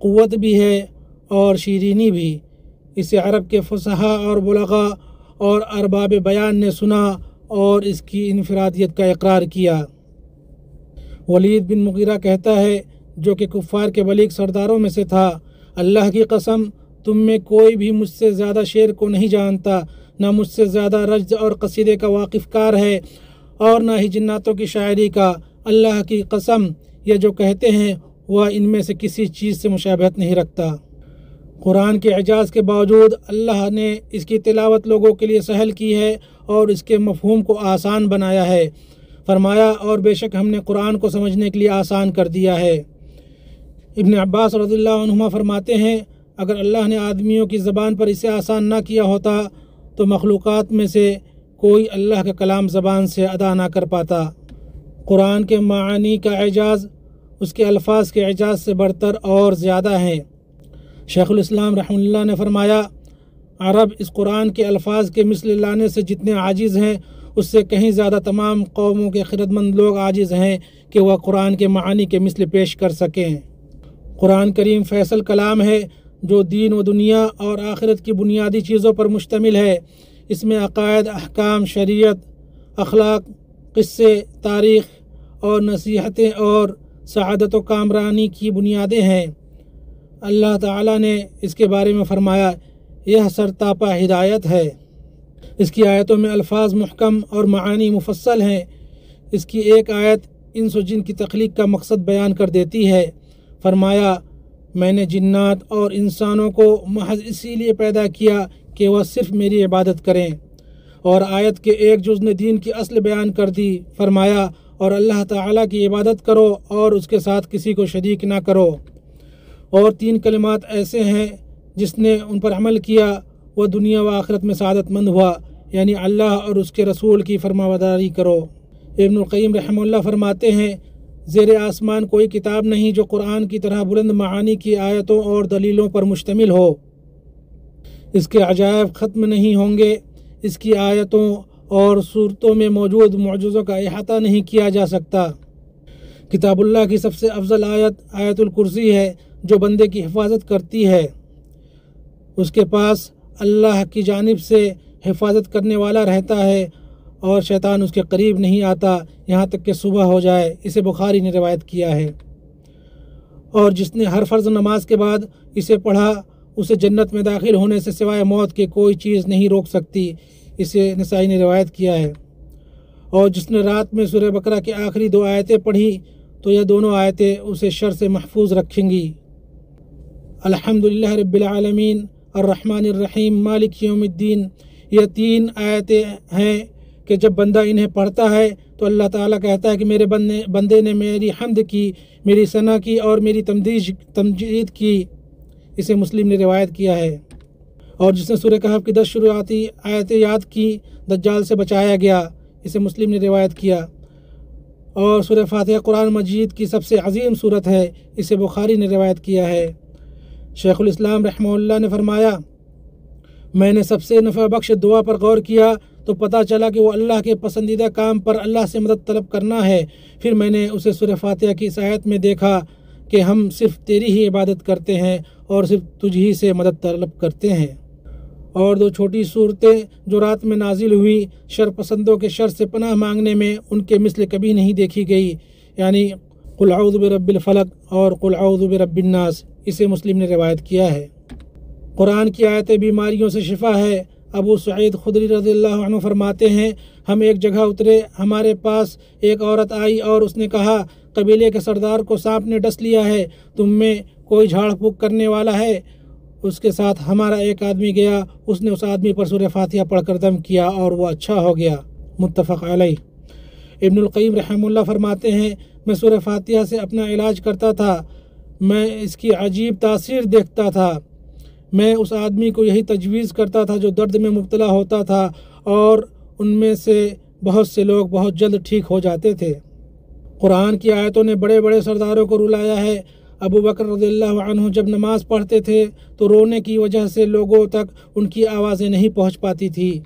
قوت بھی ہے اور شیرینی بھی۔ اسے عرب کے فصحا اور بلغا اور ارباب بیان نے سنا اور اس کی انفرادیت کا اقرار کیا۔ ولید بن مغیرہ کہتا ہے، جو کہ کفار کے بلیغ سرداروں میں سے تھا، اللہ کی قسم تم میں کوئی بھی مجھ سے زیادہ شعر کو نہیں جانتا، نہ مجھ سے زیادہ رجز اور قصیدے کا واقف کار ہے اور نہ ہی جناتوں کی شاعری کا۔ اللہ کی قسم یہ جو کہتے ہیں وہ ان میں سے کسی چیز سے مشابہت نہیں رکھتا۔ قرآن کے اعجاز کے باوجود اللہ نے اس کی تلاوت لوگوں کے لیے سہل کی ہے اور اس کے مفہوم کو آسان بنایا ہے۔ فرمایا، اور بے شک ہم نے قرآن کو سمجھنے کے لیے آسان کر دیا ہے۔ ابن عباس رضی اللہ عنہما فرماتے ہیں، اگر اللہ نے آدمیوں کی زبان پر اسے آسان نہ کیا ہوتا تو مخلوقات میں سے کوئی اللہ کا کلام زبان سے ادا نہ کر پاتا۔ قرآن کے معانی کا اعجاز اس کے الفاظ کے اعجاز سے برتر اور زیادہ ہیں۔ شیخ الاسلام رحمہ اللہ نے فرمایا، عرب اس قرآن کے الفاظ کے مثل لانے سے جتنے عاجز ہیں اس سے کہیں زیادہ تمام قوموں کے خردمند لوگ عاجز ہیں کہ وہ قرآن کے معانی کے مثل پیش کر سکیں۔ قرآن کریم فیصل کلام ہے جو دین و دنیا اور آخرت کی بنیادی چیزوں پر مشتمل ہے۔ اس میں عقائد، احکام، شریعت، اخلاق، قصے، تاریخ اور نصیحتیں اور سعادت و کامرانی کی بنیادیں ہیں۔ اللہ تعالیٰ نے اس کے بارے میں فرمایا، یہ سرتاپا ہدایت ہے۔ اس کی آیتوں میں الفاظ محکم اور معانی مفصل ہیں۔ اس کی ایک آیت انس و جن کی تخلیق کا مقصد بیان کر دیتی ہے۔ فرمایا، میں نے جنات اور انسانوں کو محض اسی لیے پیدا کیا کہ وہ صرف میری عبادت کریں۔ اور آیت کے ایک جز نے دین کی اصل بیان کر دی۔ فرمایا، اور اللہ تعالیٰ کی عبادت کرو اور اس کے ساتھ کسی کو شریک نہ کرو۔ اور 3 کلمات ایسے ہیں جس نے ان پر عمل کیا وہ دنیا و آخرت میں سعادت مند ہوا، یعنی اللہ اور اس کے رسول کی فرمانبرداری کرو۔ ابن القیم رحمہ اللہ فرماتے ہیں، زیر آسمان کوئی کتاب نہیں جو قرآن کی طرح بلند معانی کی آیتوں اور دلیلوں پر مشتمل ہو۔ اس کے عجائب ختم نہیں ہوں گے، اس کی آیتوں اور صورتوں میں موجود معجزوں کا احاطہ نہیں کیا جا سکتا۔ کتاب اللہ کی سب سے افضل آیت آیت الکرسی ہے جو بندے کی حفاظت کرتی ہے۔ اس کے پاس اللہ کی جانب سے حفاظت کرنے والا رہتا ہے اور شیطان اس کے قریب نہیں آتا یہاں تک کہ صبح ہو جائے۔ اسے بخاری نے روایت کیا ہے۔ اور جس نے ہر فرض نماز کے بعد اسے پڑھا اسے جنت میں داخل ہونے سے سوائے موت کے کوئی چیز نہیں روک سکتی۔ اسے نسائی نے روایت کیا ہے۔ اور جس نے رات میں سورہ بقرہ کی آخری 2 آیتیں پڑھی تو یہ دونوں آیتیں اسے شر سے محفوظ رکھیں گی۔ الحمدللہ رب العالمین الرحمن الرحیم مالک یوم الدین، یہ 3 آیتیں ہیں کہ جب بندہ انہیں پڑھتا ہے تو اللہ تعالیٰ کہتا ہے کہ میرے بندے نے میری حمد کی، میری ثنا کی اور میری تمجید کی۔ اسے مسلم نے روایت کیا ہے۔ اور جس نے سورہ کہف کی 10 شروعاتی آیتیں یاد کی دجال سے بچایا گیا۔ اسے مسلم نے روایت کیا۔ اور سورہ فاتحہ قرآن مجید کی سب سے عظیم صورت ہے۔ اسے بخاری نے روایت کیا ہے۔ شیخ الاسلام رحمہ اللہ نے فرمایا، میں نے سب سے نفع بخش دعا پر غور کیا تو پتہ چلا کہ وہ اللہ کے پسندیدہ کام پر اللہ سے مدد طلب کرنا ہے۔ پھر میں نے اسے سورہ فاتحہ کی اس آیت میں دیکھا کہ ہم صرف تیری ہی عبادت کرتے ہیں اور صرف تجھ ہی سے مدد طلب کرتے ہیں۔ اور 2 چھوٹی صورتیں جو رات میں نازل ہوئی شر پسندوں کے شر سے پناہ مانگنے میں ان کے مثل کبھی نہیں دیکھی گئی، یعنی قل اعوذ برب الفلق اور قل اعوذ برب الناس۔ اسے مسلم نے روایت کیا ہے۔ قرآن کی آیتیں بیماریوں سے شفا ہے۔ ابو سعید خدری رضی اللہ عنہ فرماتے ہیں، ہم ایک جگہ اترے، ہمارے پاس ایک عورت آئی اور اس نے کہا، قبیلے کے سردار کو سانپ نے ڈس لیا ہے، تم میں کوئی جھاڑ پھونک کرنے والا ہے؟ اس کے ساتھ ہمارا ایک آدمی گیا، اس نے اس آدمی پر سورہ فاتحہ پڑھ کر دم کیا اور وہ اچھا ہو گیا۔ متفق علیہ۔ ابن القیم رحمہ اللہ فرماتے ہیں، میں سورہ فاتحہ سے اپنا علاج کرتا تھا، میں اس کی عجیب تاثیر دیکھتا تھا۔ میں اس آدمی کو یہی تجویز کرتا تھا جو درد میں مبتلا ہوتا تھا اور ان میں سے بہت سے لوگ بہت جلد ٹھیک ہو جاتے تھے۔ قرآن کی آیتوں نے بڑے بڑے سرداروں کو رلایا ہے۔ ابو بکر رضی اللہ عنہ جب نماز پڑھتے تھے تو رونے کی وجہ سے لوگوں تک ان کی آوازیں نہیں پہنچ پاتی تھی۔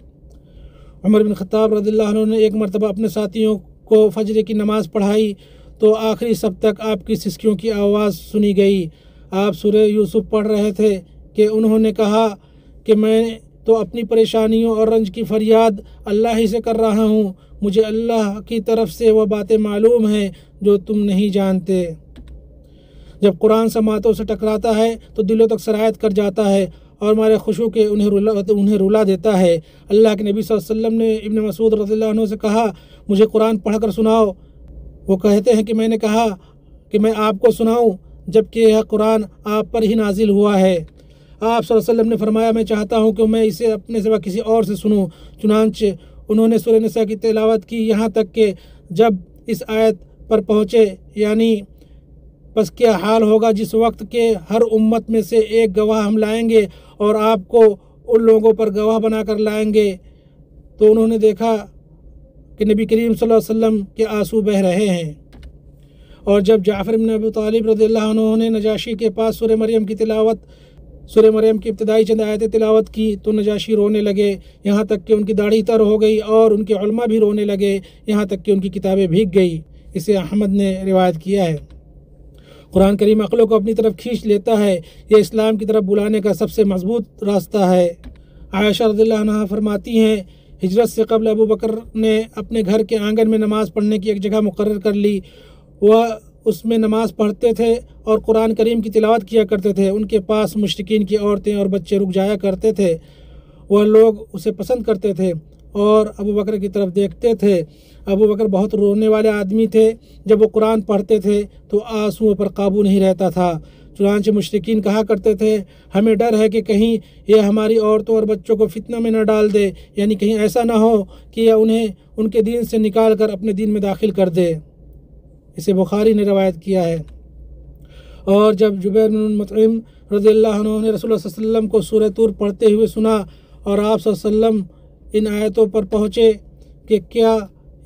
عمر بن خطاب رضی اللہ عنہ نے ایک مرتبہ اپنے ساتھیوں کو فجر کی نماز پڑھائی تو آخری سب تک آپ کی سسکیوں کی آواز سنی گئی۔ آپ سورہ یوسف پڑھ رہے تھے کہ انہوں نے کہا کہ میں تو اپنی پریشانیوں اور رنج کی فریاد اللہ ہی سے کر رہا ہوں، مجھے اللہ کی طرف سے وہ باتیں معلوم ہیں جو تم نہیں جانتے۔ جب قرآن سماعتوں سے ٹکراتا ہے تو دلوں تک سرایت کر جاتا ہے اور ہمارے خشوع کے انہیں رلا دیتا ہے۔ اللہ کے نبی صلی اللہ علیہ وسلم نے ابن مسعود رضی اللہ عنہ سے کہا، مجھے قرآن پڑھ کر سناؤ۔ وہ کہتے ہیں کہ میں نے کہا کہ میں آپ کو سناؤں جبکہ یہ قرآن آپ پر ہی نازل ہوا ہے۔ آپ صلی اللہ علیہ وسلم نے فرمایا، میں چاہتا ہوں کہ میں اسے اپنے سوا کسی اور سے سنوں۔ چنانچہ انہوں نے سورہ نساء کی تلاوت کی یہاں تک کہ جب اس آیت پر پہنچے، یعنی پس کیا حال ہوگا جس وقت کہ ہر امت میں سے ایک گواہ ہم لائیں گے اور آپ کو ان لوگوں پر گواہ بنا کر لائیں گے، تو انہوں نے دیکھا کہ نبی کریم صلی اللہ علیہ وسلم کے آنسو بہہ رہے ہیں۔ اور جب جعفر بن ابی طالب رضی اللہ عنہ نے نجاشی کے پاس سورہ مریم کی ابتدائی چند آیتیں تلاوت کی تو نجاشی رونے لگے، یہاں تک کہ ان کی داڑھی تر ہو گئی، اور ان کے علماء بھی رونے لگے، یہاں تک کہ ان کی کتابیں بھیگ گئی۔ اسے احمد نے روایت کیا ہے۔ قرآن کریم عقلوں کو اپنی طرف کھینچ لیتا ہے، یہ اسلام کی طرف بلانے کا سب سے مضبوط راستہ ہے۔ عائشہ رضی اللہ عنہا فرماتی ہیں، ہجرت سے قبل ابو بکر نے اپنے گھر کے آنگن میں نماز پڑھنے کی ایک جگہ مقرر کر لی۔ وہ اس میں نماز پڑھتے تھے اور قرآن کریم کی تلاوت کیا کرتے تھے۔ ان کے پاس مشرکین کی عورتیں اور بچے رک جایا کرتے تھے، وہ لوگ اسے پسند کرتے تھے اور ابو بکر کی طرف دیکھتے تھے۔ ابو بکر بہت رونے والے آدمی تھے، جب وہ قرآن پڑھتے تھے تو آنسوؤں پر قابو نہیں رہتا تھا۔ چنانچہ مشرکین کہا کرتے تھے، ہمیں ڈر ہے کہ کہیں یہ ہماری عورتوں اور بچوں کو فتنہ میں نہ ڈال دے، یعنی کہیں ایسا نہ ہو کہ یہ انہیں ان کے دین سے نکال کر اپنے دین میں داخل کر دے۔ اسے بخاری نے روایت کیا ہے۔ اور جب جبیر بن مطعم رضی اللہ عنہ نے رسول اللہ صلی اللہ علیہ وسلم کو سورہ طور پڑھتے ہوئے سنا اور آپ صلی اللہ علیہ وسلم ان آیتوں پر پہنچے کہ کیا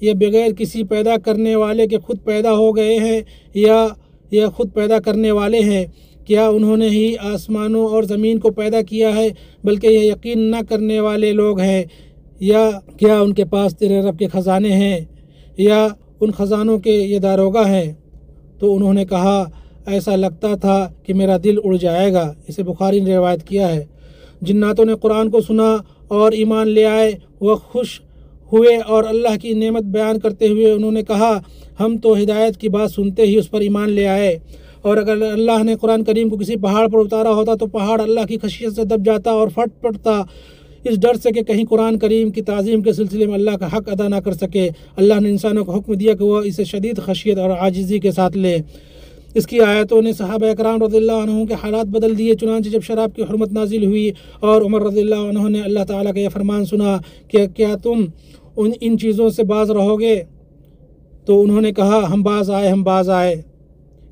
یہ بغیر کسی پیدا کرنے والے کے خود پیدا ہو گئے ہیں یا یہ خود پیدا کرنے والے ہیں، کیا انہوں نے ہی آسمانوں اور زمین کو پیدا کیا ہے بلکہ یہ یقین نہ کرنے والے لوگ ہیں، یا کیا ان کے پاس تیرے رب کے خزانے ہیں یا ان خزانوں کے یہ داروغہ ہیں؟ تو انہوں نے کہا، ایسا لگتا تھا کہ میرا دل اڑ جائے گا۔ اسے بخاری نے روایت کیا ہے۔ جناتوں نے قرآن کو سنا اور ایمان لے آئے، وہ خوش ہوئے اور اللہ کی نعمت بیان کرتے ہوئے انہوں نے کہا، ہم تو ہدایت کی بات سنتے ہی اس پر ایمان لے آئے، اور اگر اللہ نے قرآن کریم کو کسی پہاڑ پر اتارا ہوتا تو پہاڑ اللہ کی خشیت سے دب جاتا اور پھٹ پڑتا، اس ڈر سے کہ کہیں قرآن کریم کی تعظیم کے سلسلے میں اللہ کا حق ادا نہ کر سکے۔ اللہ نے انسانوں کو حکم دیا کہ وہ اسے شدید خشیت اور عاجزی کے ساتھ لیں۔ اس کی آیتوں نے صحابہ اکرام رضی اللہ عنہ کے حالات بدل دیے۔ چنانچہ جب شراب کی حرمت نازل ہوئی اور عمر رضی اللہ عنہ نے اللہ تعالیٰ کا یہ فرمان سنا کہ کیا تم ان چیزوں سے باز رہو گے، تو انہوں نے کہا، ہم باز آئے۔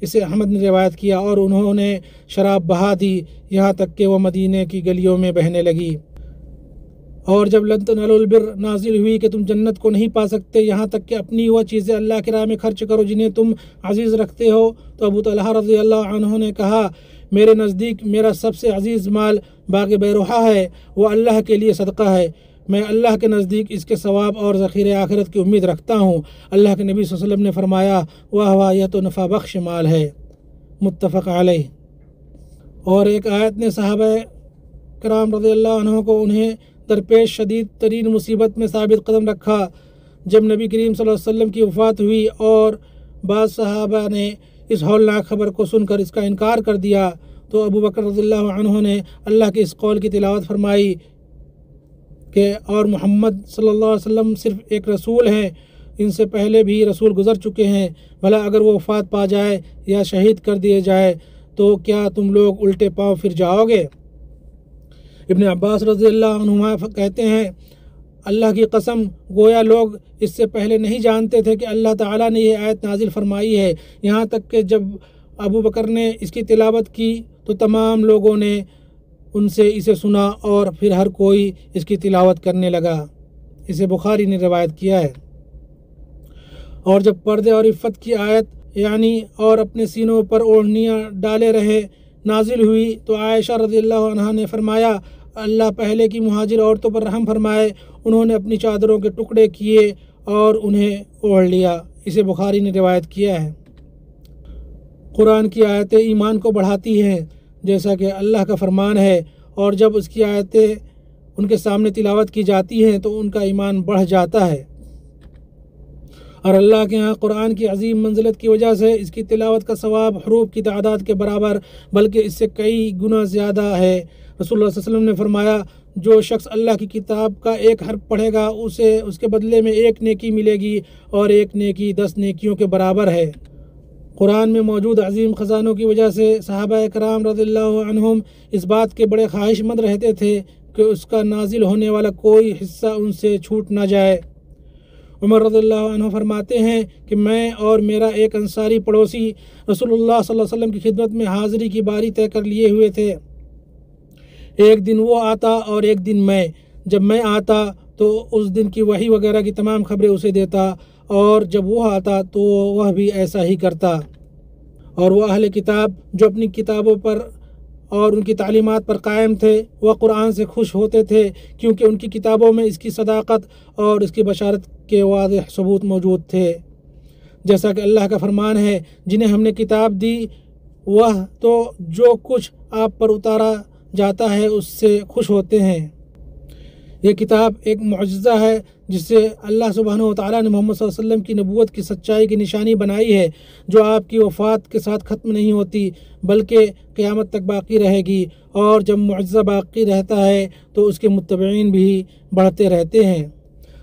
اسے احمد نے روایت کیا، اور انہوں نے شراب بہا دی یہاں تک کہ وہ مدینے کی گلیوں میں بہنے لگی۔ اور جب لن تنالوا البر نازل ہوئی کہ تم جنت کو نہیں پا سکتے یہاں تک کہ اپنی وہ چیزیں اللہ کی راہ میں خرچ کرو جنہیں تم عزیز رکھتے ہو، تو ابو طلحہ رضی اللہ عنہ نے کہا، میرے نزدیک میرا سب سے عزیز مال باغ بیروحہ ہے، وہ اللہ کے لیے صدقہ ہے، میں اللہ کے نزدیک اس کے ثواب اور ذخیرہ آخرت کی امید رکھتا ہوں۔ اللہ کے نبی صلی اللہ علیہ وسلم نے فرمایا، واہ واہ، یہ تو نفع بخش مال ہے، متفق علیہ۔ اور ایک آیت نے صحابہ کرام رضی اللہ عنہ کو انہیں درپیش شدید ترین مصیبت میں ثابت قدم رکھا۔ جب نبی کریم صلی اللہ علیہ وسلم کی وفات ہوئی اور بعض صحابہ نے اس ہولناک خبر کو سن کر اس کا انکار کر دیا، تو ابو بکر رضی اللہ عنہ نے اللہ کے اس قول کی تلاوت فرمائی کہ اور محمد صلی اللہ علیہ وسلم صرف ایک رسول ہیں، ان سے پہلے بھی رسول گزر چکے ہیں، بھلا اگر وہ وفات پا جائے یا شہید کر دیے جائے تو کیا تم لوگ الٹے پاؤں پھر جاؤ گے؟ ابن عباس رضی اللہ عنہما کہتے ہیں، اللہ کی قسم، گویا لوگ اس سے پہلے نہیں جانتے تھے کہ اللہ تعالیٰ نے یہ آیت نازل فرمائی ہے، یہاں تک کہ جب ابو بکر نے اس کی تلاوت کی تو تمام لوگوں نے ان سے اسے سنا اور پھر ہر کوئی اس کی تلاوت کرنے لگا۔ اسے بخاری نے روایت کیا ہے۔ اور جب پردے اور عفت کی آیت یعنی اور اپنے سینوں پر اوڑھنیاں ڈالے رہے نازل ہوئی تو عائشہ رضی اللہ عنہا نے فرمایا، اللہ پہلے کی مہاجر عورتوں پر رحم فرمائے، انہوں نے اپنی چادروں کے ٹکڑے کیے اور انہیں اوڑھ لیا۔ اسے بخاری نے روایت کیا ہے۔ قرآن کی آیتیں ایمان کو بڑھاتی ہیں، جیسا کہ اللہ کا فرمان ہے، اور جب اس کی آیتیں ان کے سامنے تلاوت کی جاتی ہیں تو ان کا ایمان بڑھ جاتا ہے، اور اللہ کے ہاں قرآن کی عظیم منزلت کی وجہ سے اس کی تلاوت کا ثواب حروف کی تعداد کے برابر بلکہ اس سے کئی گنا زیادہ ہے۔ رسول اللہ صلی اللہ علیہ وسلم نے فرمایا، جو شخص اللہ کی کتاب کا ایک حرف پڑھے گا اسے اس کے بدلے میں 1 نیکی ملے گی، اور 1 نیکی 10 نیکیوں کے برابر ہے۔ قرآن میں موجود عظیم خزانوں کی وجہ سے صحابہ کرام رضی اللہ عنہم اس بات کے بڑے خواہش مند رہتے تھے کہ اس کا نازل ہونے والا کوئی حصہ ان سے چھوٹ نہ جائے۔ عمر رضی اللہ عنہ فرماتے ہیں کہ میں اور میرا ایک انصاری پڑوسی رسول اللہ صلی اللہ علیہ وسلم کی خدمت میں حاضری کی باری طے کر لیے ہوئے تھے۔ ایک دن وہ آتا اور ایک دن میں۔ جب میں آتا تو اس دن کی وحی وغیرہ کی تمام خبریں اسے دیتا، اور جب وہ آتا تو وہ بھی ایسا ہی کرتا۔ اور وہ اہل کتاب جو اپنی کتابوں پر اور ان کی تعلیمات پر قائم تھے، وہ قرآن سے خوش ہوتے تھے، کیونکہ ان کی کتابوں میں اس کی صداقت اور اس کی بشارت کے واضح ثبوت موجود تھے۔ جیسا کہ اللہ کا فرمان ہے، جنہیں ہم نے کتاب دی وہ تو جو کچھ آپ پر اتارا جاتا ہے اس سے خوش ہوتے ہیں۔ یہ کتاب ایک معجزہ ہے جسے اللہ سبحانہ و تعالیٰ نے محمد صلی اللہ علیہ وسلم کی نبوت کی سچائی کی نشانی بنائی ہے، جو آپ کی وفات کے ساتھ ختم نہیں ہوتی بلکہ قیامت تک باقی رہے گی، اور جب معجزہ باقی رہتا ہے تو اس کے متبعین بھی بڑھتے رہتے ہیں۔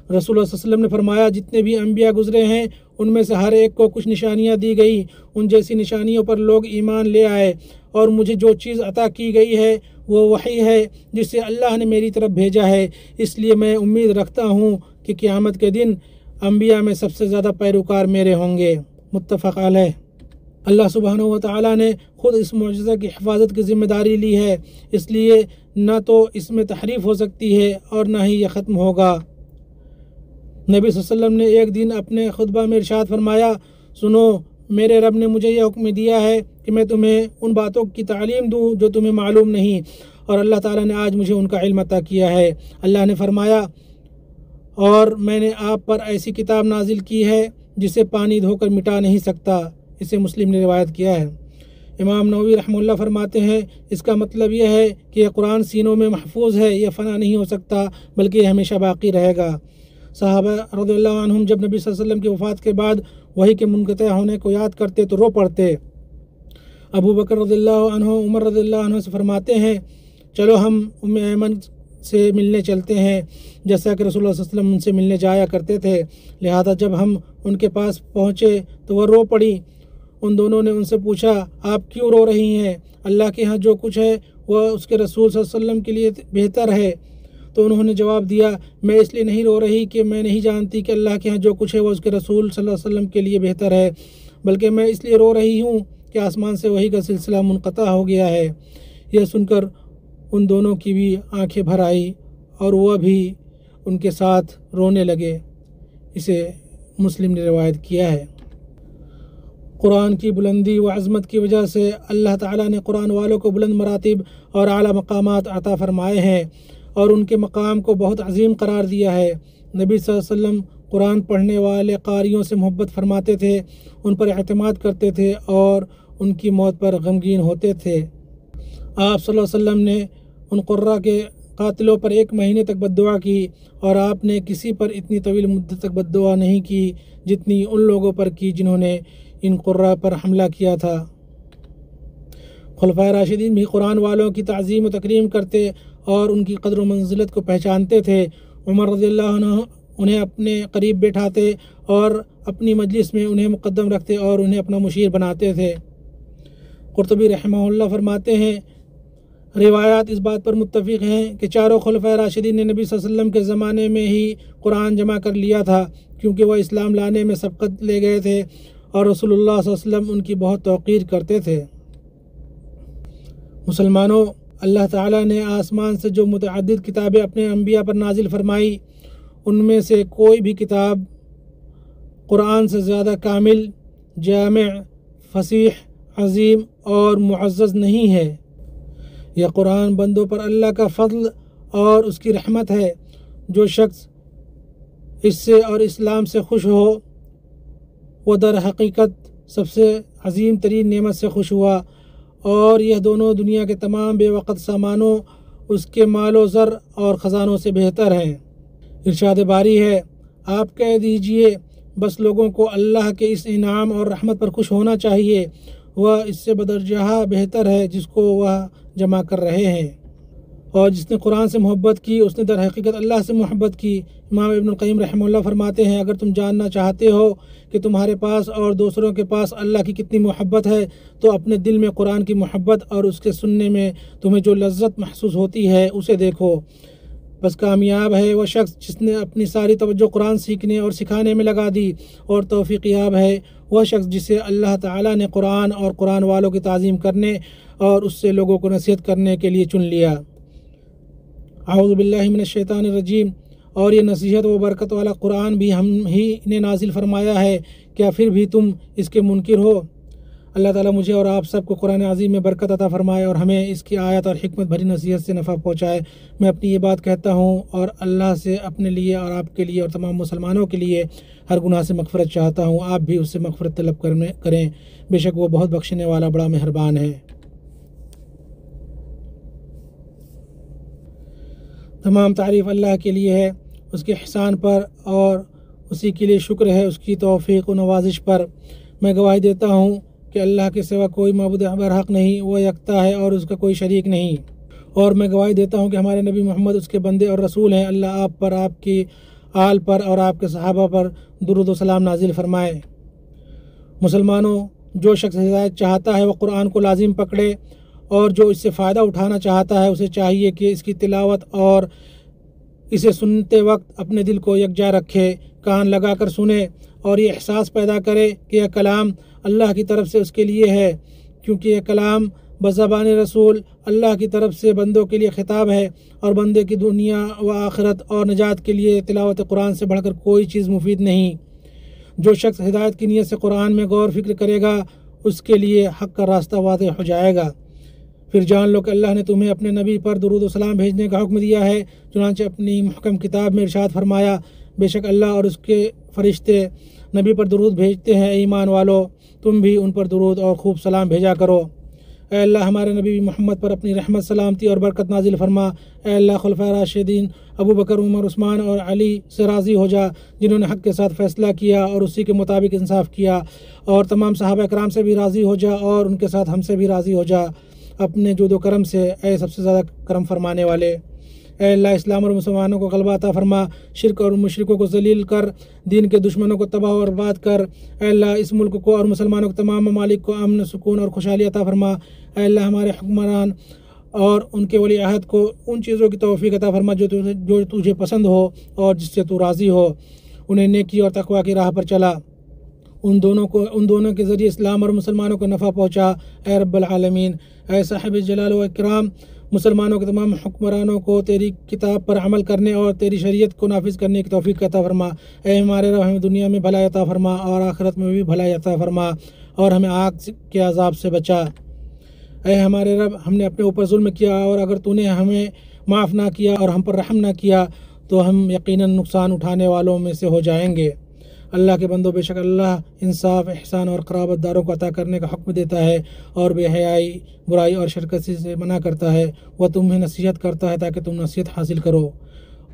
رسول اللہ صلی اللہ علیہ وسلم نے فرمایا، جتنے بھی انبیاء گزرے ہیں ان میں سے ہر ایک کو کچھ نشانیاں دی گئی، ان جیسی نشانیوں پر لوگ ایمان لے آئے، اور مجھے جو چیز عطا کی گئی ہے وہ وحی ہے جسے اللہ نے میری طرف بھیجا ہے، اس لیے میں امید رکھتا ہوں کہ قیامت کے دن انبیاء میں سب سے زیادہ پیروکار میرے ہوں گے۔ متفق علیہ۔ اللہ سبحانہ و تعالیٰ نے خود اس معجزہ کی حفاظت کی ذمہ داری لی ہے، اس لیے نہ تو اس میں تحریف ہو سکتی ہے اور نہ ہی یہ ختم ہوگا۔ نبی صلی اللہ علیہ وسلم نے ایک دن اپنے خطبہ میں ارشاد فرمایا، سنو، میرے رب نے مجھے یہ حکم دیا ہے کہ میں تمہیں ان باتوں کی تعلیم دوں جو تمہیں معلوم نہیں، اور اللہ تعالیٰ نے آج مجھے ان کا علم عطا کیا ہے۔ اللہ نے فرمایا، اور میں نے آپ پر ایسی کتاب نازل کی ہے جسے پانی دھو کر مٹا نہیں سکتا، اسے مسلم نے روایت کیا ہے۔ امام نووی رحمہ اللہ فرماتے ہیں، اس کا مطلب یہ ہے کہ یہ قرآن سینوں میں محفوظ ہے، یہ فنا نہیں ہو سکتا بلکہ یہ ہمیشہ باقی رہے گا۔ صحابہ رضی اللہ عنہم جب نبی صلی اللہ علیہ وسلم کی وفات کے بعد وحی کے منقطع ہونے کو یاد کرتے تو رو پڑتے۔ ابو بکر رضی اللہ عنہ عمر رضی اللہ عنہ سے فرماتے ہیں، چلو ہم ام ایمن سے ملنے چلتے ہیں، جیسا کہ رسول اللہ صلی اللہ علیہ وسلم ان سے ملنے جایا کرتے تھے، لہذا جب ہم ان کے پاس پہنچے تو وہ رو پڑی۔ ان دونوں نے ان سے پوچھا، آپ کیوں رو رہی ہیں؟ اللہ کے ہاں جو کچھ ہے وہ اس کے رسول صلی اللہ علیہ وسلم کے لیے بہتر ہے۔ تو انہوں نے جواب دیا، میں اس لیے نہیں رو رہی کہ میں نہیں جانتی کہ اللہ کے ہاں جو کچھ ہے وہ اس کے رسول صلی اللہ علیہ وسلم کے لیے بہتر ہے، بلکہ میں اس لیے رو رہی ہوں کہ آسمان سے وحی کا سلسلہ منقطع ہو گیا ہے۔ یہ سن کر ان دونوں کی بھی آنکھیں بھر آئی اور وہ بھی ان کے ساتھ رونے لگے۔ اسے مسلم نے روایت کیا ہے۔ قرآن کی بلندی و عظمت کی وجہ سے اللہ تعالیٰ نے قرآن والوں کو بلند مراتب اور اعلیٰ مقامات عطا فرمائے ہیں اور ان کے مقام کو بہت عظیم قرار دیا ہے۔ نبی صلی اللہ علیہ وسلم قرآن پڑھنے والے قاریوں سے محبت فرماتے تھے، ان پر اعتماد کرتے تھے اور ان کی موت پر غمگین ہوتے تھے۔ آپ صلی اللہ علیہ وسلم نے ان قراء کے قاتلوں پر 1 مہینے تک بد دعا کی، اور آپ نے کسی پر اتنی طویل مدت تک بد دعا نہیں کی جتنی ان لوگوں پر کی جنہوں نے ان قراء پر حملہ کیا تھا۔ خلفائے راشدین بھی قرآن والوں کی تعظیم و تکریم کرتے اور ان کی قدر و منزلت کو پہچانتے تھے۔ عمر رضی اللہ عنہ انہیں اپنے قریب بیٹھاتے اور اپنی مجلس میں انہیں مقدم رکھتے اور انہیں اپنا مشیر بناتے تھے۔ قرطبی رحمہ اللہ فرماتے ہیں، روایات اس بات پر متفق ہیں کہ چاروں خلفائے راشدین نے نبی صلی اللہ علیہ وسلم کے زمانے میں ہی قرآن جمع کر لیا تھا، کیونکہ وہ اسلام لانے میں سبقت لے گئے تھے اور رسول اللہ صلی اللہ علیہ وسلم ان کی بہت توقیر کرتے تھے۔ مسلمانوں، اللہ تعالیٰ نے آسمان سے جو متعدد کتابیں اپنے انبیاء پر نازل فرمائی، ان میں سے کوئی بھی کتاب قرآن سے زیادہ کامل، جامع، فصیح، عظیم اور معزز نہیں ہے۔ یہ قرآن بندوں پر اللہ کا فضل اور اس کی رحمت ہے۔ جو شخص اس سے اور اسلام سے خوش ہو وہ در حقیقت سب سے عظیم ترین نعمت سے خوش ہوا، اور یہ دونوں دنیا کے تمام بے وقت سامانوں، اس کے مال و زر اور خزانوں سے بہتر ہیں۔ ارشاد باری ہے، آپ کہہ دیجئے بس لوگوں کو اللہ کے اس انعام اور رحمت پر خوش ہونا چاہیے، وہ اس سے بدرجہ بہتر ہے جس کو وہ جمع کر رہے ہیں۔ اور جس نے قرآن سے محبت کی اس نے در حقیقت اللہ سے محبت کی۔ امام ابن القیم رحمہ اللہ فرماتے ہیں، اگر تم جاننا چاہتے ہو کہ تمہارے پاس اور دوسروں کے پاس اللہ کی کتنی محبت ہے تو اپنے دل میں قرآن کی محبت اور اس کے سننے میں تمہیں جو لذت محسوس ہوتی ہے اسے دیکھو۔ بس کامیاب ہے وہ شخص جس نے اپنی ساری توجہ قرآن سیکھنے اور سکھانے میں لگا دی، اور توفیق یاب ہے وہ شخص جسے اللہ تعالیٰ نے قرآن اور قرآن والوں کی تعظیم کرنے اور اس سے لوگوں کو نصیحت کرنے کے لیے چن لیا۔ اعوذ باللہ من الشیطان الرجیم۔ اور یہ نصیحت و برکت والا قرآن بھی ہم ہی نے نازل فرمایا ہے، کیا پھر بھی تم اس کے منکر ہو؟ اللہ تعالیٰ مجھے اور آپ سب کو قرآن عظیم میں برکت عطا فرمائے اور ہمیں اس کی آیت اور حکمت بھری نصیحت سے نفع پہنچائے۔ میں اپنی یہ بات کہتا ہوں اور اللہ سے اپنے لیے اور آپ کے لیے اور تمام مسلمانوں کے لیے ہر گناہ سے مغفرت چاہتا ہوں۔ آپ بھی اس سے مغفرت طلب کریں، بے شک وہ بہت بخشنے والا بڑا مہربان ہے۔ تمام تعریف اللہ کے لیے ہے، اس کے احسان پر، اور اسی کے لیے شکر ہے اس کی توفیق و نوازش پر۔ میں گواہی دیتا ہوں کہ اللہ کے سوا کوئی معبود برحق نہیں، وہ یکتا ہے اور اس کا کوئی شریک نہیں۔ اور میں گواہی دیتا ہوں کہ ہمارے نبی محمد اس کے بندے اور رسول ہیں۔ اللہ آپ پر، آپ کی آل پر اور آپ کے صحابہ پر درود و سلام نازل فرمائے۔ مسلمانوں، جو شخص ہدایت چاہتا ہے وہ قرآن کو لازم پکڑے، اور جو اس سے فائدہ اٹھانا چاہتا ہے اسے چاہیے کہ اس کی تلاوت اور اسے سنتے وقت اپنے دل کو یکجا رکھے، کان لگا کر سنے اور یہ احساس پیدا کرے کہ یہ کلام اللہ کی طرف سے اس کے لیے ہے، کیونکہ یہ کلام بزبان رسول اللہ کی طرف سے بندوں کے لیے خطاب ہے، اور بندے کی دنیا و آخرت اور نجات کے لیے تلاوت قرآن سے بڑھ کر کوئی چیز مفید نہیں۔ جو شخص ہدایت کی نیت سے قرآن میں غور فکر کرے گا اس کے لیے حق کا راستہ واضح ہو جائے گا۔ پھر جان لو کہ اللہ نے تمہیں اپنے نبی پر درود و سلام بھیجنے کا حکم دیا ہے، چنانچہ اپنی محکم کتاب میں ارشاد فرمایا، بے شک اللہ اور اس کے فرشتے نبی پر درود بھیجتے ہیں۔ ایمان والو، تم بھی ان پر درود اور خوب سلام بھیجا کرو۔ اے اللہ ہمارے نبی محمد پر اپنی رحمت، سلامتی اور برکت نازل فرما۔ اے اللہ خلفائے راشدین ابو بکر، عمر، عثمان اور علی سے راضی ہو جا، جنہوں نے حق کے ساتھ فیصلہ کیا اور اسی کے مطابق انصاف کیا، اور تمام صحابہ کرام سے بھی راضی ہو جا اور ان کے ساتھ ہم سے بھی راضی ہو جا اپنے جود و کرم سے، اے سب سے زیادہ کرم فرمانے والے۔ اے اللہ اسلام اور مسلمانوں کو غلبہ عطا فرما، شرک اور مشرکوں کو ذلیل کر، دین کے دشمنوں کو تباہ و برباد کر۔ اے اللہ اس ملک کو اور مسلمانوں کے تمام ممالک کو امن، سکون اور خوشحالی عطا فرما۔ اے اللہ ہمارے حکمران اور ان کے ولی عہد کو ان چیزوں کی توفیق عطا فرما جو تجھے پسند ہو اور جس سے تو راضی ہو، انہیں نیکی اور تقوی کی راہ پر چلا، ان دونوں کے ذریعے اسلام اور مسلمانوں کو نفع پہنچا۔ اے رب العالمین، اے صاحب جلال و اکرام، مسلمانوں کے تمام حکمرانوں کو تیری کتاب پر عمل کرنے اور تیری شریعت کو نافذ کرنے کی توفیق عطا فرما۔ اے ہمارے رب، ہمیں دنیا میں بھلائی عطا فرما اور آخرت میں بھی بھلائی عطا فرما، اور ہمیں آگ کے عذاب سے بچا۔ اے ہمارے رب، ہم نے اپنے اوپر ظلم کیا، اور اگر تو نے ہمیں معاف نہ کیا اور ہم پر رحم نہ کیا تو ہم یقیناً نقصان اٹھانے والوں میں سے ہو جائیں گے۔ اللہ کے بندوں، بے شک اللہ انصاف، احسان اور قرابت داروں کو عطا کرنے کا حکم دیتا ہے اور بے حیائی، برائی اور شرکتی سے منع کرتا ہے۔ وہ تمہیں نصیحت کرتا ہے تاکہ تم نصیحت حاصل کرو،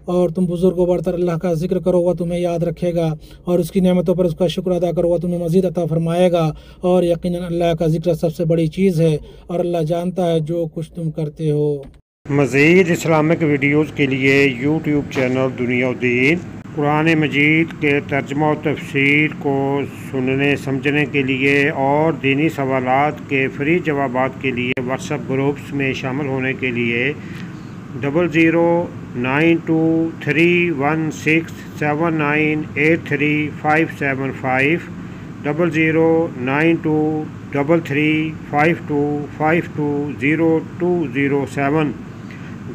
اور تم بزرگ و برتر اللہ کا ذکر کرو، وہ تمہیں یاد رکھے گا، اور اس کی نعمتوں پر اس کا شکر ادا کرو، وہ تمہیں مزید عطا فرمائے گا۔ اور یقیناً اللہ کا ذکر سب سے بڑی چیز ہے، اور اللہ جانتا ہے جو کچھ تم کرتے ہو۔ مزید اسلامک ویڈیوز کے لیے یوٹیوب چینل دنیا و دین، قرآن مجید کے ترجمہ و تفسیر کو سننے سمجھنے کے لیے اور دینی سوالات کے فری جوابات کے لیے واٹس ایپ گروپس میں شامل ہونے کے لیے 00923167983575 00923352520207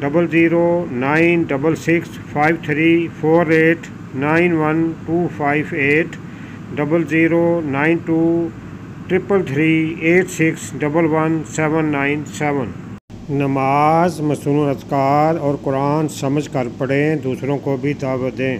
0096653489128 009233386119797۔ نماز، مسنون اذکار اور قرآن سمجھ کر پڑھیں، دوسروں کو بھی دعوت دیں۔